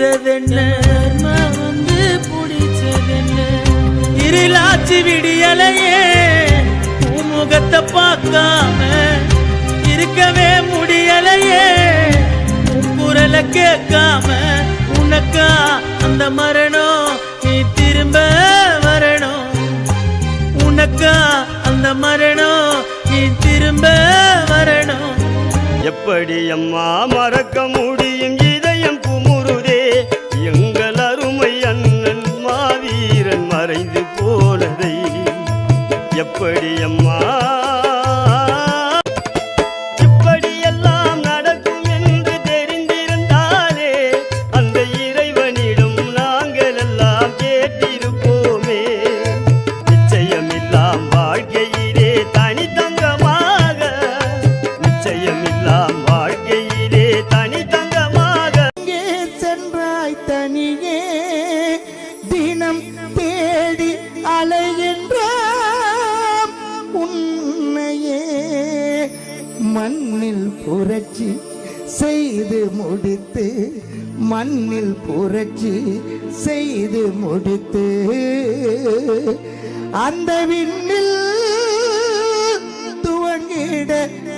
பிடிச்சதென்ன வந்து பிடிச்சதென்ன இருளாச்சி விடியலையே முகத்தை பார்க்காம இருக்கவே முடியலையே குரலை கேட்காம உனக்கா அந்த மரணம் நீ திரும்ப வரணும் உனக்கா அந்த மரணம் நீ திரும்ப வரணும் எப்படி அம்மா மறக்க முடியும் இதயம் குமுறுதே எங்கள் அருமை அண்ணன் மாவீரன் மறைந்து போனதை எப்படி அம்மா இப்படியெல்லாம் நடக்கும் என்று தெரிந்திருந்தாலே அந்த இறைவனிடம் நாங்கள் எல்லாம் கேட்டிருப்போமே நிச்சயமில்லாம் வாழ்க்கையிலே தனித்தங்கமாக நிச்சயமில்லாம் வாழ்க்கையிலே தனித்தங்கமாக சென்றாய் தனியே தினம் தேடி அலைகின்ற உன்னையே மண்ணில் புரட்சி செய்து முடித்து மண்ணில் புரட்சி செய்து முடித்து அந்த விண்ணில் துவங்கிட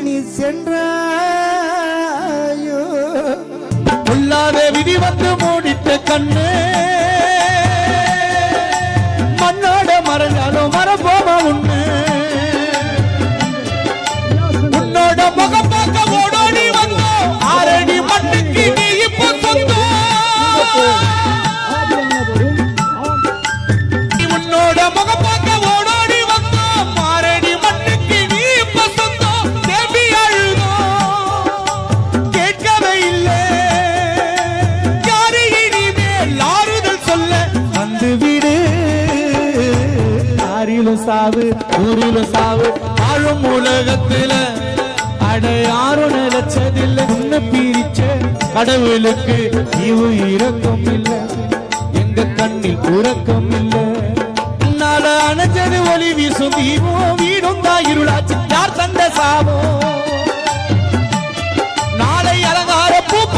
நீ சென்றாயோ உள்ளாத விதி வந்து மூடித்த கண்ணு மண்ணோட மறைஞ்சாலும் மரபோமா உண்ணு உன்னோட முகம் பார்க்க ஓடோடி வந்தோம் ஆரடி மண்ணுக்கு நீ இப்போ உன்னோட முகம் பார்க்க ஓடோடி வந்தோம் ஆரடி மண்ணுக்கு நீ இப்போ சொந்தம் தேவி அழுதோ கேட்கவே இல்லை யாரு இனிமேல் ஆறுதல் சொல்ல வந்து விடு ஆறிலும் சாவு ஊரிலும் சாவு ஆளும் உலகத்துல அட யாரும் நினைச்சதில்லை உன்னை பிரிச்ச கடவுளுக்கு நீவு இறக்கம் இல்லை எங்க கண்ணில் உறக்கம் இல்லை உன்னால அணைச்சது ஒளி வீசும் தீபம் வீடும் தான் இருளாச்சு யார் தந்த சாபம் நாளை அலங்கார பூப்ப